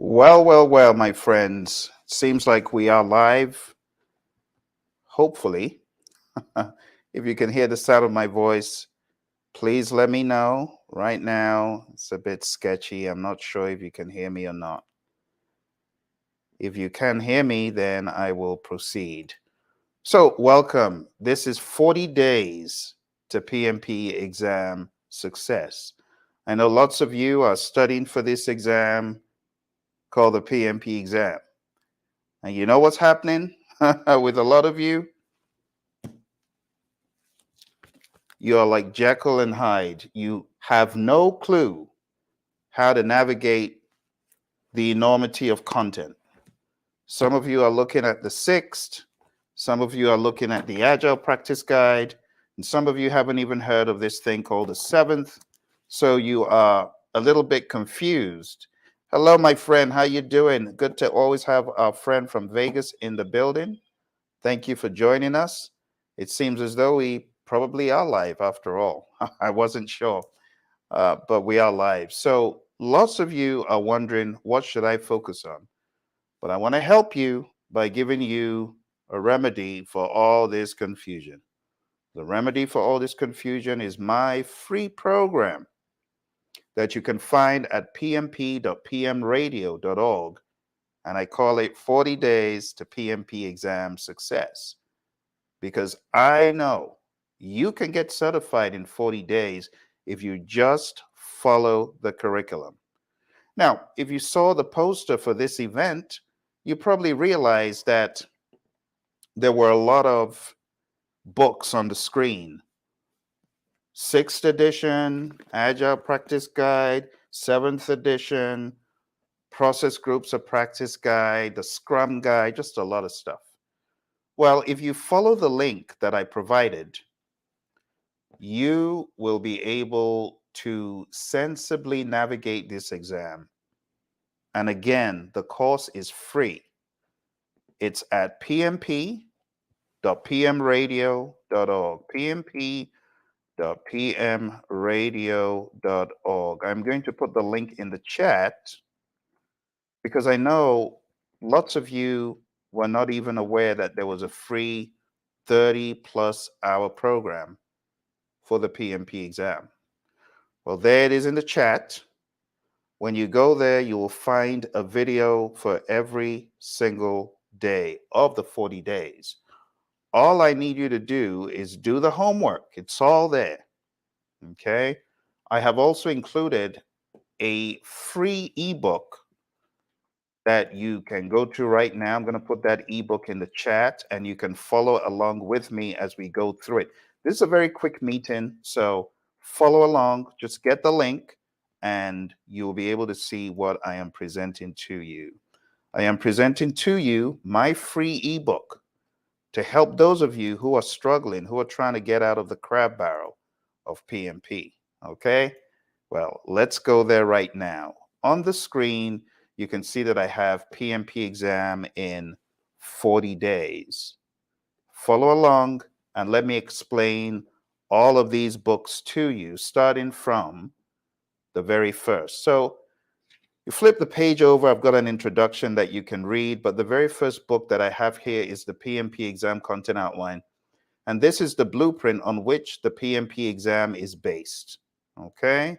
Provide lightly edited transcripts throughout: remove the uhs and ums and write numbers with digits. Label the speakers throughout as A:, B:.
A: Well, my friends. Seems like we are live. Hopefully, if you can hear the sound of my voice, please let me know. Right now, it's a bit sketchy. I'm not sure if you can hear me or not. If you can hear me, then I will proceed. So, welcome. This is 40 days to PMP exam success. I know lots of you are studying for this exam called the PMP exam. And you know what's happening with a lot of you? You are like Jekyll and Hyde. You have no clue how to navigate the enormity of content. Some of you are looking at the sixth, some of you are looking at the Agile Practice Guide, and some of you haven't even heard of this thing called the seventh. So you are a little bit confused. Hello, my friend. How you doing? Good to always have our friend from Vegas in the building. Thank you for joining us. It seems as though we probably are live after all. I wasn't sure, but we are live. So lots of you are wondering, what should I focus on? But I want to help you by giving you a remedy for all this confusion. The remedy for all this confusion is my free program that you can find at pmp.pmradio.org. And I call it 40 Days to PMP Exam Success, because I know you can get certified in 40 days if you just follow the curriculum. Now, if you saw the poster for this event, you probably realized that there were a lot of books on the screen. Sixth edition, Agile Practice Guide, seventh edition, Process Groups of Practice Guide, the Scrum Guide, just a lot of stuff. Well, if you follow the link that I provided, you will be able to sensibly navigate this exam. And again, the course is free. It's at pmp.pmradio.org. pmp.pmradio.org. I'm going to put the link in the chat because I know lots of you were not even aware that there was a free 30+ hour program for the PMP exam. Well, there it is in the chat. When you go there, you will find a video for every single day of the 40 days. All I need you to do is do the homework. It's all there. Okay. I have also included a free ebook that you can go to right now. I'm going to put that ebook in the chat and you can follow along with me as we go through it. This is a very quick meeting, so follow along. Just get the link and you'll be able to see what I am presenting to you. I am presenting to you my free ebook to help those of you who are struggling, who are trying to get out of the crab barrel of PMP. Okay? Well, let's go there right now. On the screen, you can see that I have PMP exam in 40 days. Follow along and let me explain all of these books to you, starting from the very first. So you flip the page over, I've got an introduction that you can read, but the very first book that I have here is the PMP exam content outline. And this is the blueprint on which the PMP exam is based. Okay?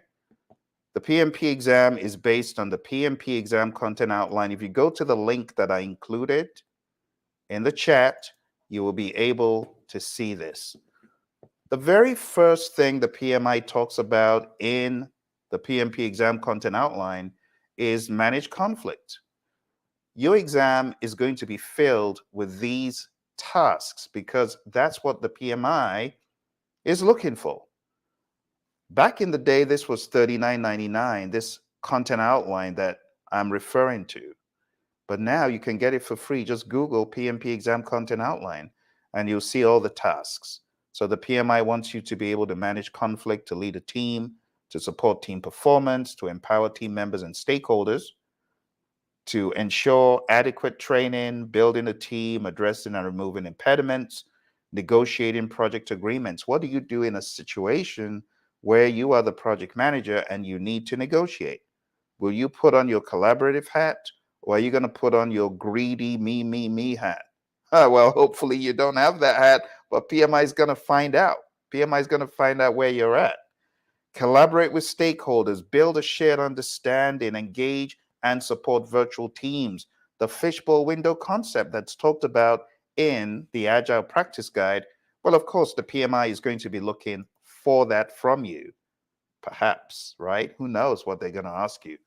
A: The PMP exam is based on the PMP exam content outline. If you go to the link that I included in the chat, you will be able to see this. The very first thing the PMI talks about in the PMP exam content outline is manage conflict. Your exam is going to be filled with these tasks because that's what the PMI is looking for. Back in the day, this was $39.99, this content outline that I'm referring to. But now you can get it for free. Just Google PMP exam content outline and you'll see all the tasks. So the PMI wants you to be able to manage conflict, to lead a team, to support team performance, to empower team members and stakeholders, to ensure adequate training, building a team, addressing and removing impediments, negotiating project agreements. What do you do in a situation where you are the project manager and you need to negotiate? Will you put on your collaborative hat, or are you going to put on your greedy me hat? Well, hopefully you don't have that hat, but PMI is going to find out. PMI is going to find out where you're at. Collaborate with stakeholders, build a shared understanding, engage and support virtual teams. The fishbowl window concept that's talked about in the Agile Practice Guide. Well, of course, the PMI is going to be looking for that from you, perhaps, right? Who knows what they're going to ask you.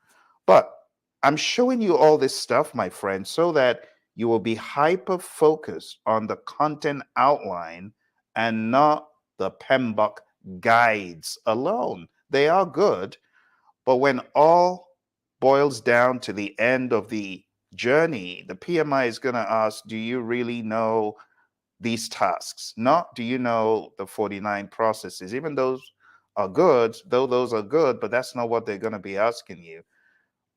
A: But I'm showing you all this stuff, my friend, so that you will be hyper focused on the content outline and not the PMBOK guides alone. They are good, but when all boils down to the end of the journey, the PMI is going to ask, do you really know these tasks? Not do you know the 49 processes? Even those are good, though those are good, but that's not what they're going to be asking you.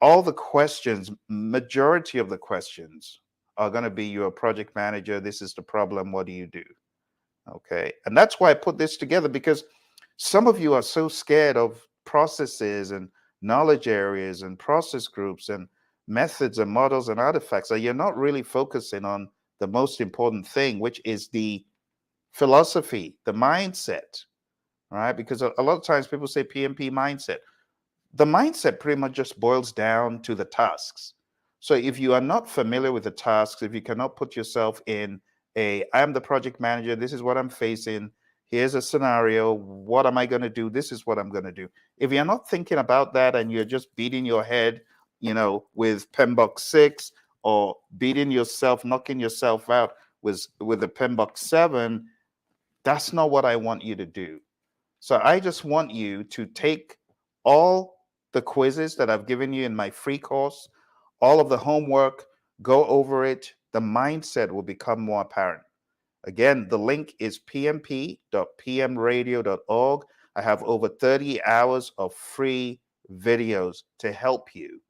A: All the questions, majority of the questions are going to be, you're a project manager, this is the problem, what do you do? Okay. And that's why I put this together, because some of you are so scared of processes and knowledge areas and process groups and methods and models and artifacts that you're not really focusing on the most important thing, which is the philosophy, the mindset, right? Because a lot of times people say PMP mindset. The mindset pretty much just boils down to the tasks. So if you are not familiar with the tasks, if you cannot put yourself in I'm the project manager, this is what I'm facing, here's a scenario, what am I going to do? This is what I'm going to do. If you're not thinking about that and you're just beating your head, with PMBOK 6, or beating yourself, knocking yourself out with the PMBOK 7, that's not what I want you to do. So I just want you to take all the quizzes that I've given you in my free course, all of the homework, go over it. The mindset will become more apparent. Again, the link is pmp.pmradio.org. I have over 30 hours of free videos to help you.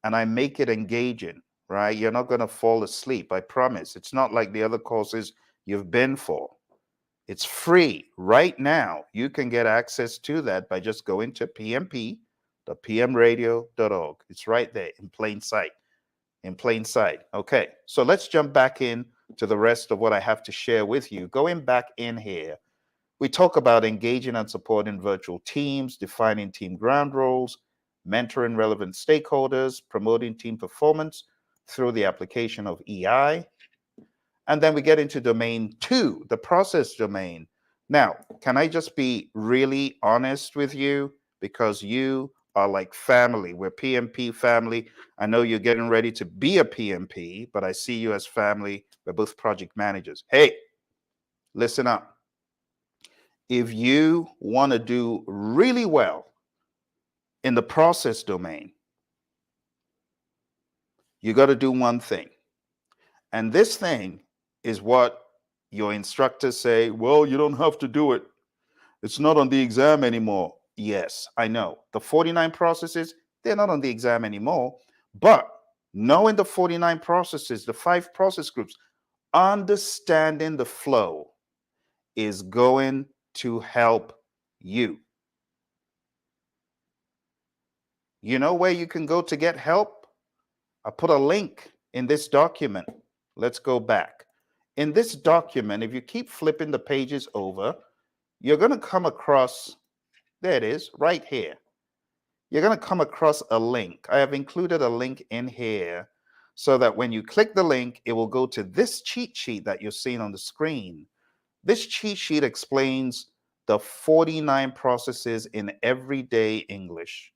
A: And I make it engaging, right? You're not going to fall asleep, I promise. It's not like the other courses you've been for. It's free right now. You can get access to that by just going to pmp.pmradio.org. It's right there in plain sight. In plain sight. Okay, so let's jump back in to the rest of what I have to share with you. Going back in here, we talk about engaging and supporting virtual teams, defining team ground roles, mentoring relevant stakeholders, promoting team performance through the application of EI. And then we get into domain 2, the process domain. Now, can I just be really honest with you? Because you are like family. We're PMP family. I know you're getting ready to be a PMP, but I see you as family. We're both project managers. Hey, listen up. If you want to do really well in the process domain, you got to do one thing. And this thing is what your instructors say, well, you don't have to do it. It's not on the exam anymore. Yes, I know. The 49 processes, they're not on the exam anymore. But knowing the 49 processes, the 5 process groups, understanding the flow is going to help you. You know where you can go to get help? I put a link in this document. Let's go back. In this document, if you keep flipping the pages over, you're going to come across, there it is, right here. You're going to come across a link. I have included a link in here so that when you click the link, it will go to this cheat sheet that you're seeing on the screen. This cheat sheet explains the 49 processes in everyday English.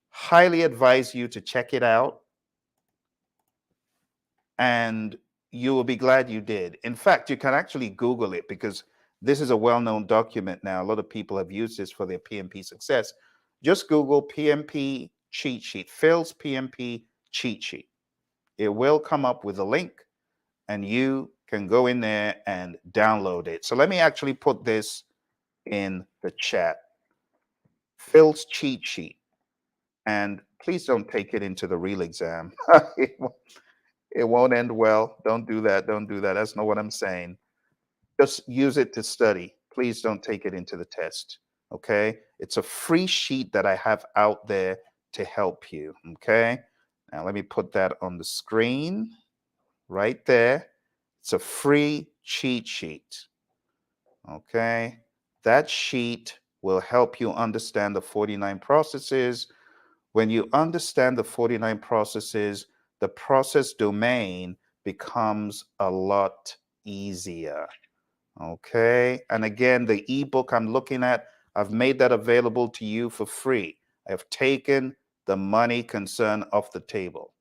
A: Highly advise you to check it out, and you will be glad you did. In fact, you can actually Google it because this is a well-known document now. A lot of people have used this for their PMP success. Just Google PMP cheat sheet, Phil's PMP cheat sheet. It will come up with a link and you can go in there and download it. So let me actually put this in the chat. Phil's cheat sheet. And please don't take it into the real exam. It won't end well. Don't do that. Don't do that. That's not what I'm saying. Just use it to study. Please don't take it into the test. Okay? It's a free sheet that I have out there to help you. Okay. Now let me put that on the screen right there. It's a free cheat sheet. Okay. That sheet will help you understand the 49 processes. When you understand the 49 processes, the process domain becomes a lot easier. Okay. And again, the ebook I'm looking at, I've made that available to you for free. I've taken the money concern off the table.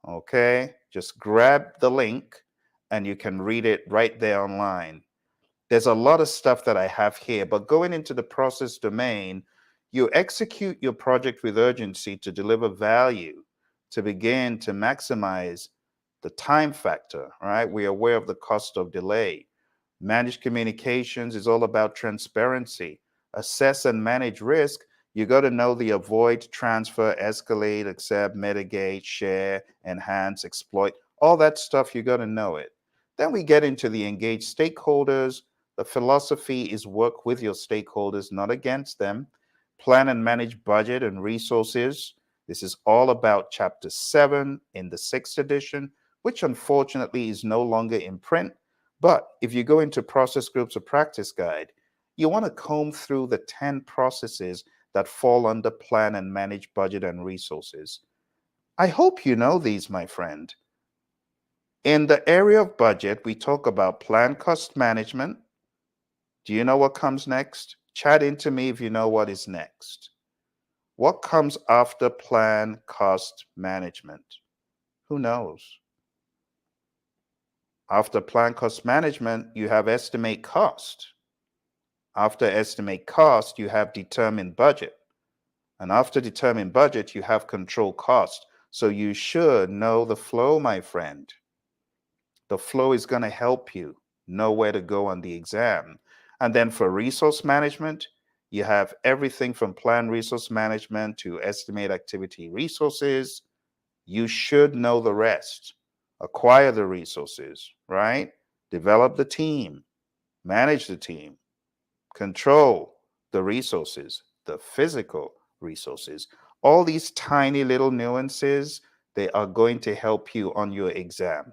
A: Okay. Just grab the link and you can read it right there online. There's a lot of stuff that I have here, but going into the process domain, you execute your project with urgency to deliver value, to begin to maximize the time factor, right? We're aware of the cost of delay. Managed communications is all about transparency. Assess and manage risk. You got to know the avoid, transfer, escalate, accept, mitigate, share, enhance, exploit. All that stuff, you got to know it. Then we get into the engage stakeholders. The philosophy is work with your stakeholders, not against them. Plan and manage budget and resources. This is all about chapter 7 in the 6th edition, which unfortunately is no longer in print. But if you go into process groups or practice guide, you want to comb through the 10 processes that fall under plan and manage budget and resources. I hope you know these, my friend. In the area of budget, we talk about plan cost management. Do you know what comes next? Chat into me if you know what is next. What comes after plan cost management? Who knows? After plan cost management, you have estimate cost. After estimate cost, you have determine budget. And after determine budget, you have control cost. So you should know the flow, my friend. The flow is going to help you know where to go on the exam. And then for resource management, you have everything from plan resource management to estimate activity resources. You should know the rest. Acquire the resources, right? Develop the team, manage the team, control the resources, the physical resources. All these tiny little nuances, they are going to help you on your exam.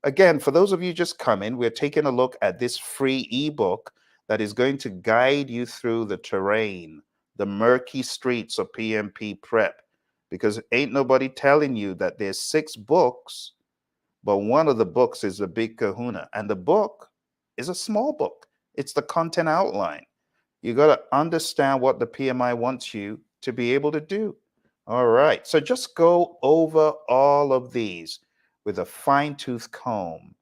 A: Again, for those of you just coming, we're taking a look at this free ebook that is going to guide you through the terrain, the murky streets of PMP prep, because ain't nobody telling you that there's 6 books, but one of the books is a big kahuna, and the book is a small book. It's the content outline. You got to understand what the PMI wants you to be able to do. All right. So just go over all of these with a fine-tooth comb.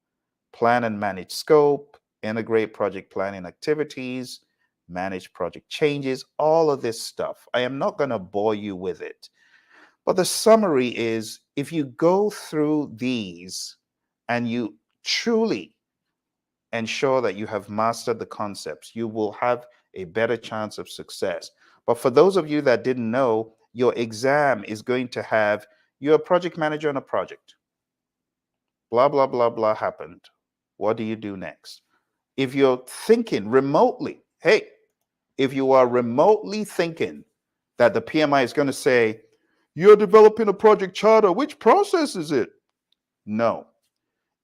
A: Plan and manage scope, integrate project planning activities, manage project changes, all of this stuff. I am not going to bore you with it. But the summary is if you go through these and you truly ensure that you have mastered the concepts, you will have a better chance of success. But for those of you that didn't know, your exam is going to have you're a project manager on a project. Blah, blah, blah, blah happened. What do you do next? If you're thinking remotely, hey, if you are remotely thinking that the PMI is going to say, you're developing a project charter, which process is it? No.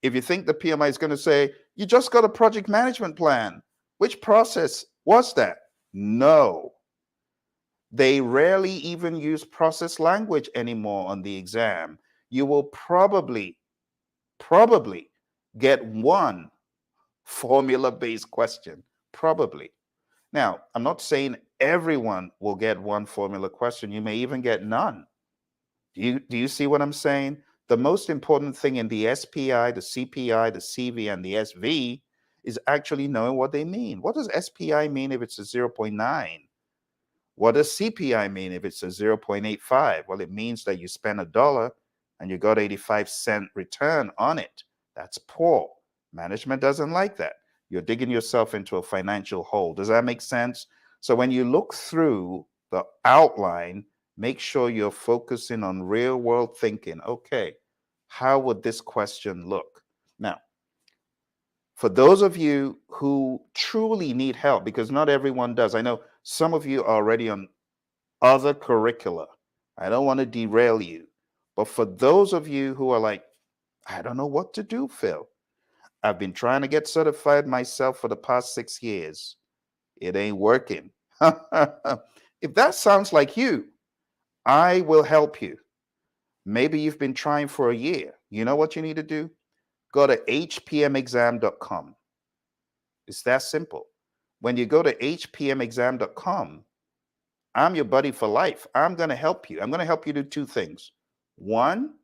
A: If you think the PMI is going to say, you just got a project management plan, which process was that? No. They rarely even use process language anymore on the exam. You will probably get one formula-based question, probably. Now, I'm not saying everyone will get one formula question. You may even get none. Do you see what I'm saying? The most important thing in the SPI, the CPI, the CV, and the SV is actually knowing what they mean. What does SPI mean if it's a 0.9? What does CPI mean if it's a 0.85? Well, it means that you spend $1 and you got 85-cent return on it. That's poor. Management doesn't like that. You're digging yourself into a financial hole. Does that make sense? So when you look through the outline, make sure you're focusing on real world thinking. Okay, how would this question look? Now, for those of you who truly need help, because not everyone does, I know some of you are already on other curricula. I don't want to derail you. But for those of you who are like, I don't know what to do, Phil. I've been trying to get certified myself for the past 6 years. It ain't working. If that sounds like you, I will help you. Maybe you've been trying for a year. You know what you need to do? Go to hpmexam.com. It's that simple. When you go to hpmexam.com, I'm your buddy for life. I'm going to help you. I'm going to help you do two things. One,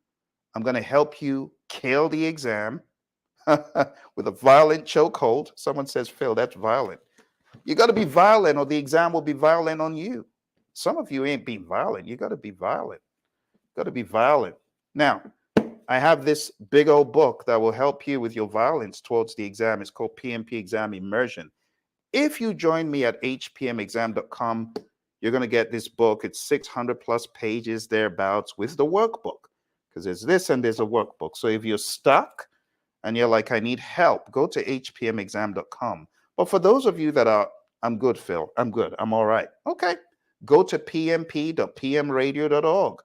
A: I'm going to help you kill the exam with a violent chokehold. Someone says, Phil, that's violent. You got to be violent or the exam will be violent on you. Some of you ain't being violent. You got to be violent. Got to be violent. Now, I have this big old book that will help you with your violence towards the exam. It's called PMP Exam Immersion. If you join me at hpmexam.com, you're going to get this book. It's 600 plus pages thereabouts with the workbook, because there's this and there's a workbook. So if you're stuck and you're like, I need help, go to hpmexam.com. But for those of you that are, I'm good, Phil, I'm good, I'm all right. Okay, go to pmp.pmradio.org.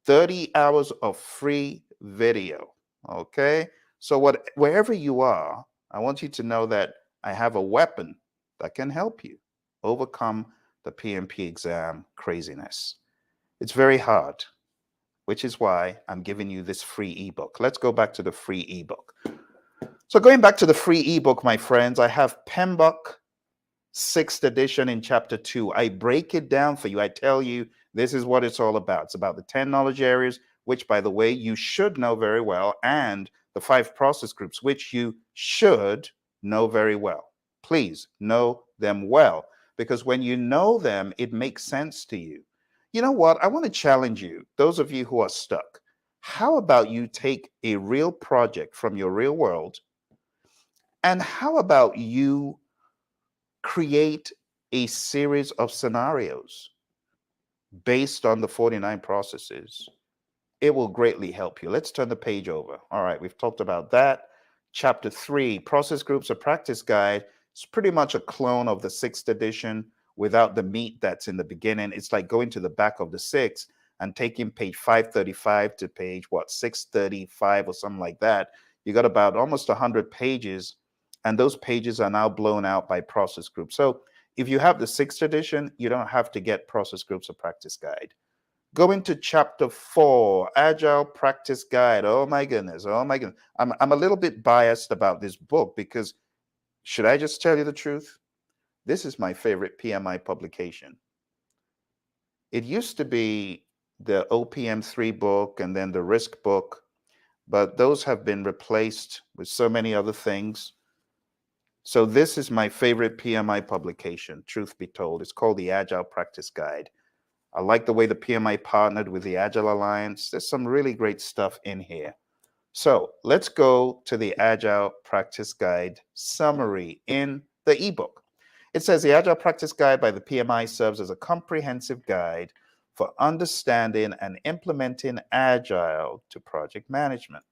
A: 30 hours of free video. Okay, so wherever you are, I want you to know that I have a weapon that can help you overcome the PMP exam craziness. It's very hard, which is why I'm giving you this free ebook. Let's go back to the free ebook. So going back to the free ebook, my friends, I have PMBOK 6th edition in chapter 2. I break it down for you. I tell you, this is what it's all about. It's about the 10 knowledge areas, which, by the way, you should know very well, and the 5 process groups, which you should know very well. Please know them well, because when you know them, it makes sense to you. You know what? I want to challenge you, those of you who are stuck. How about you take a real project from your real world, and how about you create a series of scenarios based on the 49 processes? It will greatly help you. Let's turn the page over. All right, we've talked about that. Chapter 3, Process Groups, a Practice Guide. It's pretty much a clone of the 6th edition without the meat that's in the beginning. It's like going to the back of the 6th and taking page 535 to page, 635 or something like that. You got about almost 100 pages, and those pages are now blown out by process groups. So if you have the 6th edition, you don't have to get Process Groups, a Practice Guide. Go into chapter 4, Agile Practice Guide. Oh my goodness. Oh my goodness. I'm a little bit biased about this book because, should I just tell you the truth? This is my favorite PMI publication. It used to be the OPM3 book and then the Risk book, but those have been replaced with so many other things. So this is my favorite PMI publication, truth be told. It's called the Agile Practice Guide. I like the way the PMI partnered with the Agile Alliance. There's some really great stuff in here. So let's go to the Agile Practice Guide summary in the ebook. It says the Agile Practice Guide by the PMI serves as a comprehensive guide for understanding and implementing Agile to project management.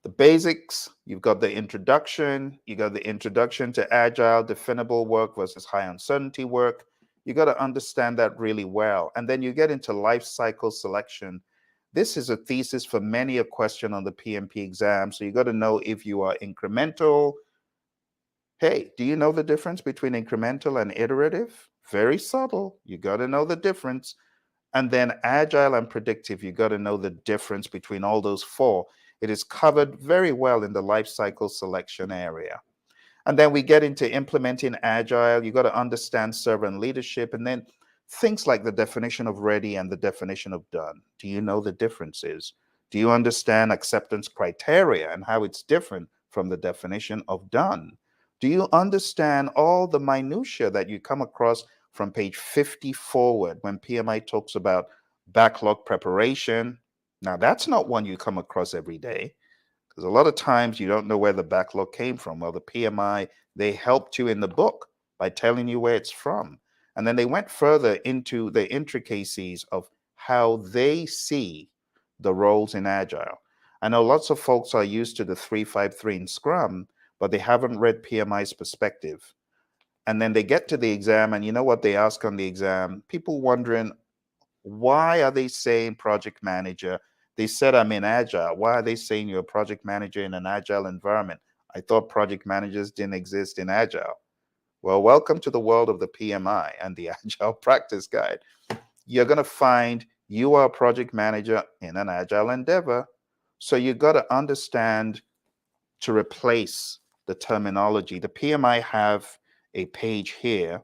A: The basics, you've got the introduction, you got the introduction to Agile, definable work versus high uncertainty work. You got to understand that really well. And then you get into life cycle selection. This is a thesis for many a question on the PMP exam. So you got to know if you are incremental. Hey, do you know the difference between incremental and iterative? Very subtle. You got to know the difference. And then agile and predictive, you got to know the difference between all those 4. It is covered very well in the life cycle selection area. And then we get into implementing agile. You got to understand servant leadership, and then things like the definition of ready and the definition of done. Do you know the differences? Do you understand acceptance criteria and how it's different from the definition of done? Do you understand all the minutia that you come across from page 50 forward when PMI talks about backlog preparation? Now, that's not one you come across every day, because a lot of times you don't know where the backlog came from. Well, the PMI, they helped you in the book by telling you where it's from. And then they went further into the intricacies of how they see the roles in Agile. I know lots of folks are used to the 3-5-3 in Scrum, but they haven't read PMI's perspective. And then they get to the exam, and you know what they ask on the exam? People wondering, why are they saying project manager? They said I'm in agile. Why are they saying you're a project manager in an agile environment? I thought project managers didn't exist in agile. Well, welcome to the world of the PMI and the Agile Practice Guide. You're going to find you are a project manager in an agile endeavor. So you got to understand to replace the terminology. The PMI have a page here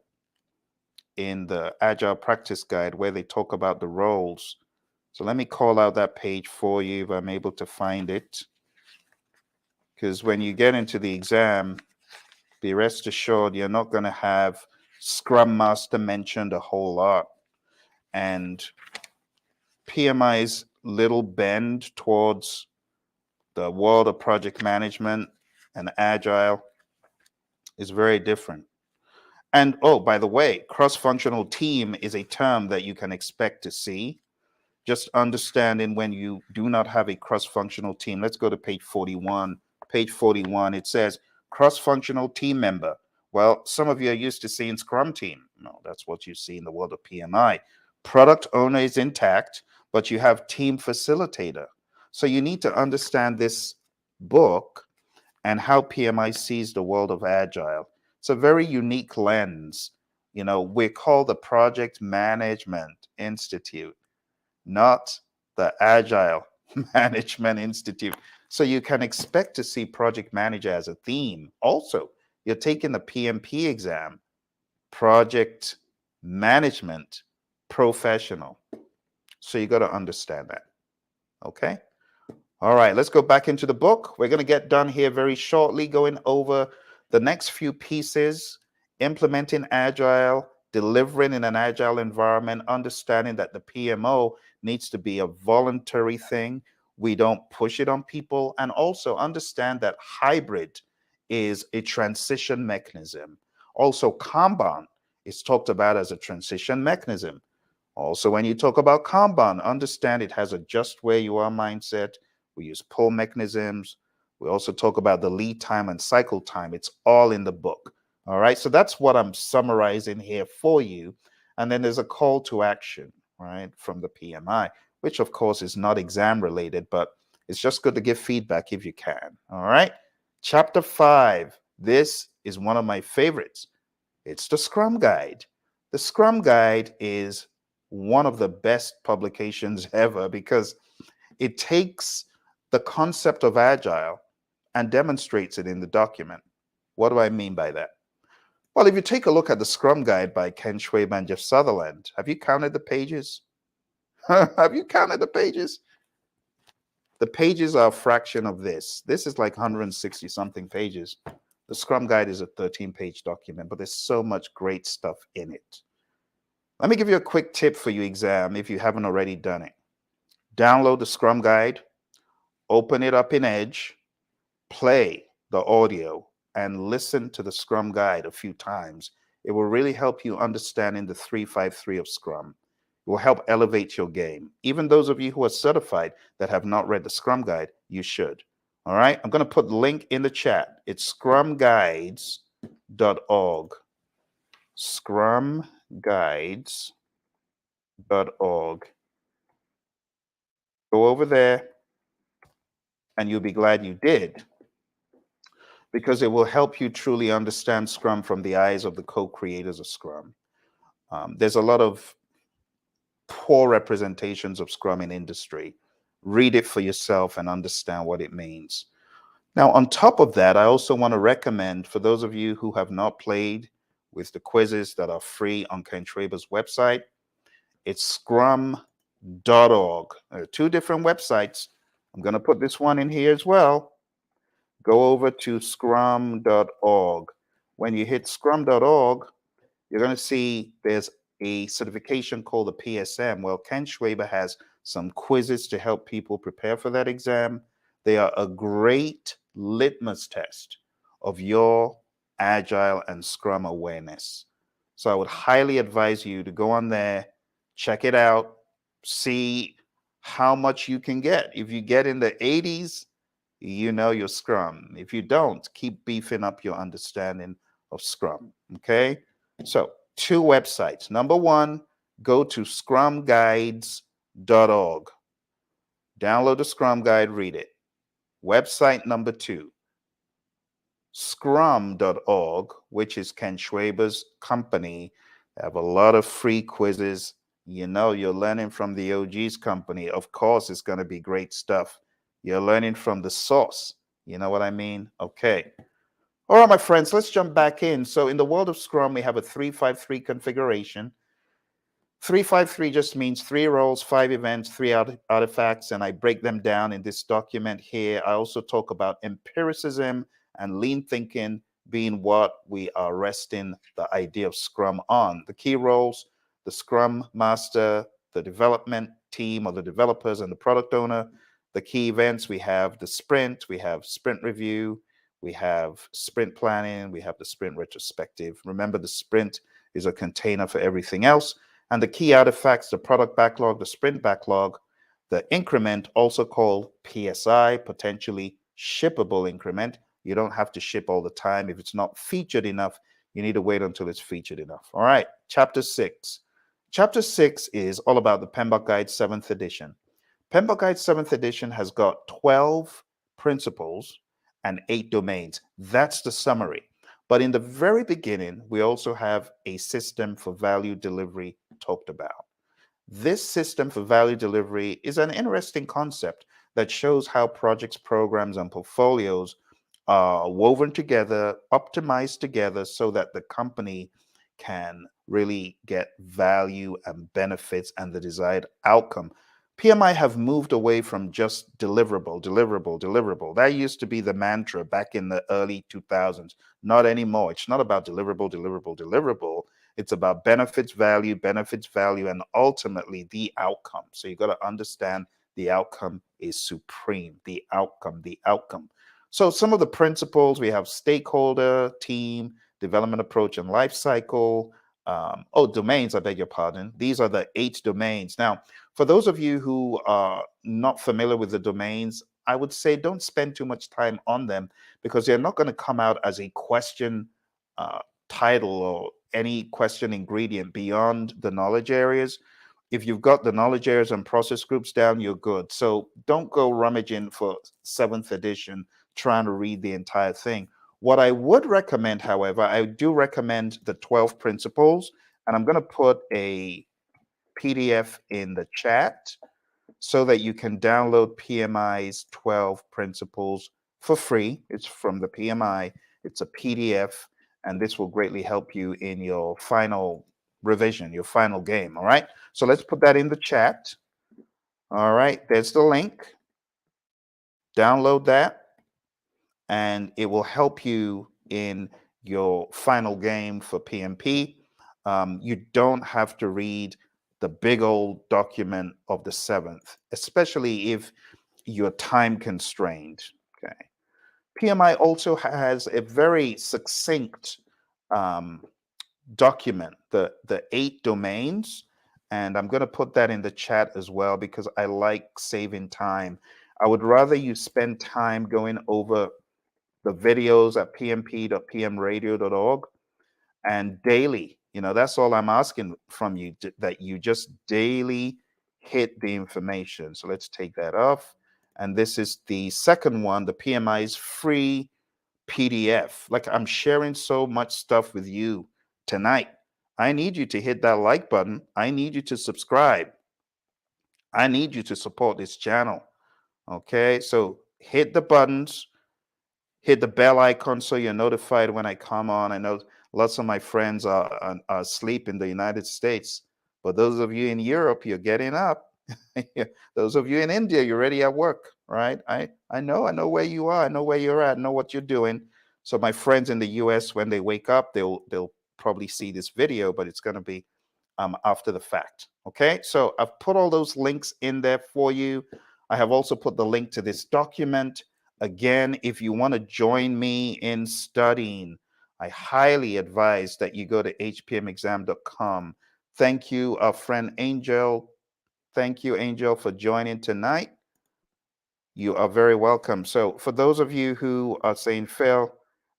A: in the Agile Practice Guide where they talk about the roles. So let me call out that page for you if I'm able to find it. Because when you get into the exam, be rest assured you're not going to have Scrum Master mentioned a whole lot. And PMI's little bend towards the world of project management and agile is very different. And oh, by the way, cross-functional team is a term that you can expect to see. Just understanding when you do not have a cross-functional team. Let's go to page 41. Page 41, it says cross-functional team member. Well, some of you are used to seeing Scrum team. No, that's what you see in the world of PMI. Product owner is intact, but you have team facilitator. So you need to understand this book and how PMI sees the world of agile. It's a very unique lens. You know, we're called the Project Management Institute, not the Agile Management Institute. So you can expect to see project manager as a theme. Also, you're taking the PMP exam, project management professional. So you got to understand that. Okay. All right, let's go back into the book. We're going to get done here very shortly, going over the next few pieces, implementing agile, delivering in an agile environment, understanding that the PMO needs to be a voluntary thing. We don't push it on people, and also understand that hybrid is a transition mechanism. Also, Kanban is talked about as a transition mechanism. Also, when you talk about Kanban, understand it has a just where you are mindset. We use pull mechanisms. We also talk about the lead time and cycle time. It's all in the book. All right. So that's what I'm summarizing here for you. And then there's a call to action, right, from the PMI, which of course is not exam related, but it's just good to give feedback if you can. All right. Chapter 5. This is one of my favorites. It's the Scrum Guide. The Scrum Guide is one of the best publications ever because it takes the concept of agile and demonstrates it in the document. What do I mean by that? Well, if you take a look at the Scrum Guide by Ken Schwaber and Jeff Sutherland, have you counted the pages? Have you counted the pages? The pages are a fraction of this. This is like 160 something pages. The Scrum Guide is a 13-page document, but there's so much great stuff in it. Let me give you a quick tip for your exam if you haven't already done it. Download the Scrum Guide, open it up in Edge, play the audio, and listen to the Scrum Guide a few times. It will really help you understand in the 353 of Scrum. It will help elevate your game. Even those of you who are certified that have not read the Scrum Guide, you should. All right, I'm going to put the link in the chat. It's scrumguides.org. Scrumguides.org. Go over there and you'll be glad you did, because it will help you truly understand Scrum from the eyes of the co-creators of Scrum. There's a lot of poor representations of Scrum in industry. Read it for yourself and understand what it means. Now, on top of that, I also want to recommend for those of you who have not played with the quizzes that are free on Ken Schwaber's website, it's scrum.org. There are two different websites. I'm going to put this one in here as well. Go over to scrum.org. When you hit scrum.org, you're going to see there's a certification called the PSM. Well, Ken Schwaber has some quizzes to help people prepare for that exam. They are a great litmus test of your agile and Scrum awareness. So I would highly advise you to go on there, check it out, see how much you can get. If you get in the 80s, you know your Scrum. If you don't, keep beefing up your understanding of Scrum. Okay. So, two websites. Number one, go to scrumguides.org. Download the Scrum Guide, read it. Website number two, scrum.org, which is Ken Schwaber's company. They have a lot of free quizzes. You know, you're learning from the OG's company. Of course, it's going to be great stuff. You're learning from the source. You know what I mean? Okay. All right, my friends, let's jump back in. So in the world of Scrum, we have a 3-5-3 configuration. 3-5-3 just means 3 roles, 5 events, 3 artifacts, and I break them down in this document here. I also talk about empiricism and lean thinking being what we are resting the idea of Scrum on. The key roles, the Scrum Master, the development team or the developers and the product owner. The key events, we have the sprint, we have sprint review, we have sprint planning, we have the sprint retrospective. Remember, the sprint is a container for everything else. And the key artifacts, the product backlog, the sprint backlog, the increment, also called PSI, potentially shippable increment. You don't have to ship all the time. If it's not featured enough, you need to wait until it's featured enough. All right, chapter 6. Chapter 6 is all about the PMBOK Guide 7th edition. PMBOK Guide 7th edition has got 12 principles and 8 domains. That's the summary. But in the very beginning, we also have a system for value delivery talked about. This system for value delivery is an interesting concept that shows how projects, programs, and portfolios are woven together, optimized together so that the company can really get value and benefits and the desired outcome. PMI have moved away from just deliverable, deliverable, deliverable. That used to be the mantra back in the early 2000s. Not anymore. It's not about deliverable, deliverable, deliverable. It's about benefits, value, and ultimately the outcome. So you got to understand the outcome is supreme. The outcome, the outcome. So some of the principles, we have stakeholder, team, development approach and life cycle. Domains, I beg your pardon. These are the 8 domains. Now, for those of you who are not familiar with the domains, I would say don't spend too much time on them because they're not going to come out as a question title or any question ingredient beyond the knowledge areas. If you've got the knowledge areas and process groups down, you're good. So don't go rummaging for 7th edition trying to read the entire thing. What I would recommend, however, I do recommend the 12 principles, and I'm going to put a PDF in the chat so that you can download PMI's 12 principles for free. It's from the PMI. It's a PDF, and this will greatly help you in your final revision, your final game. All right. So let's put that in the chat. All right. There's the link. Download that, and it will help you in your final game for PMP. You don't have to read the big old document of the 7th, especially if you're time constrained. Okay. PMI also has a very succinct document, the 8 domains, and I'm going to put that in the chat as well because I like saving time. I would rather you spend time going over the videos at pmp.pmradio.org and daily. That's all I'm asking from you, that you just daily hit the information. So let's take that off. And this is the second one, the PMI's free PDF. Like, I'm sharing so much stuff with you tonight. I need you to hit that like button. I need you to subscribe. I need you to support this channel. Okay, so hit the buttons, hit the bell icon so you're notified when I come on. I know lots of my friends are asleep in the United States, but those of you in Europe, you're getting up. Those of you in India, you're already at work, right? I know where you are. I know where you're at. I know what you're doing. So my friends in the US, when they wake up, they'll probably see this video, but it's going to be after the fact. Okay, so I've put all those links in there for you. I have also put the link to this document. Again, if you want to join me in studying, I highly advise that you go to hpmexam.com. Thank you, our friend Angel. Thank you, Angel, for joining tonight. You are very welcome. So for those of you who are saying, Phil,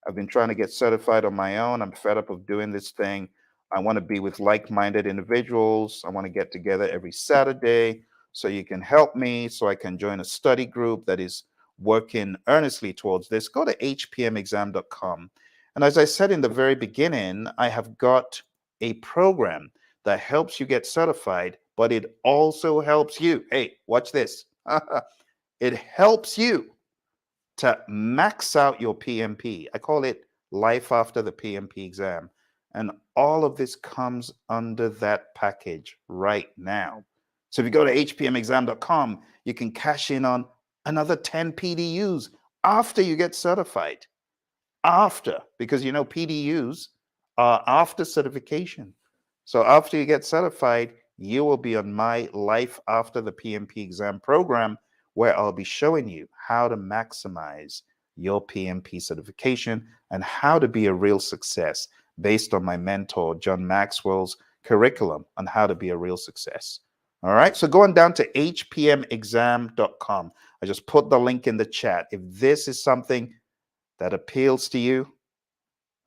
A: I've been trying to get certified on my own. I'm fed up of doing this thing. I want to be with like minded individuals. I want to get together every Saturday so you can help me, so I can join a study group that is working earnestly towards this. Go to hpmexam.com. And as I said in the very beginning, I have got a program that helps you get certified, but it also helps you. Hey, watch this. It helps you to max out your PMP. I call it life after the PMP exam. And all of this comes under that package right now. So if you go to hpmexam.com, you can cash in on another 10 PDUs after you get certified. After, because you know PDUs are after certification. So after you get certified, you will be on my Life After the PMP Exam program, where I'll be showing you how to maximize your PMP certification and how to be a real success based on my mentor, John Maxwell's curriculum on how to be a real success. All right, so going down to hpmexam.com, I just put the link in the chat. If this is something that appeals to you,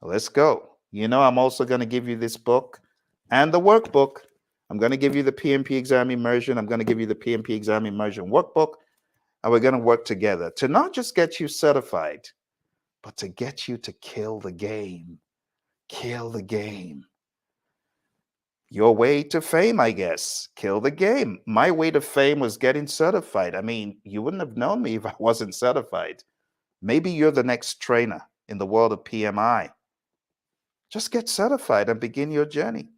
A: let's go. You know, I'm also going to give you this book and the workbook. I'm going to give you the PMP exam immersion. I'm going to give you the PMP exam immersion workbook. And we're going to work together to not just get you certified, but to get you to kill the game. Kill the game. Your way to fame, I guess. Kill the game. My way to fame was getting certified. I mean, you wouldn't have known me if I wasn't certified. Maybe you're the next trainer in the world of PMI. Just get certified and begin your journey.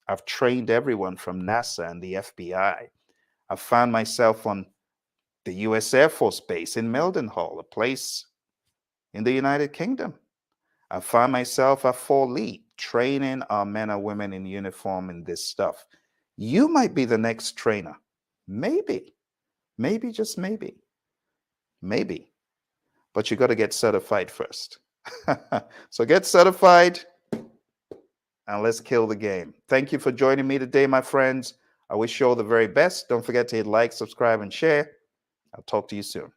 A: I've trained everyone from NASA and the FBI. I've found myself on the US Air Force Base in Mildenhall, a place in the United Kingdom. I found myself at Fort Lee training our men and women in uniform in this stuff. You might be the next trainer. Maybe, just maybe, but you got to get certified first. So get certified and let's kill the game. Thank you for joining me today, my friends. I wish you all the very best. Don't forget to hit like, subscribe, and share. I'll talk to you soon.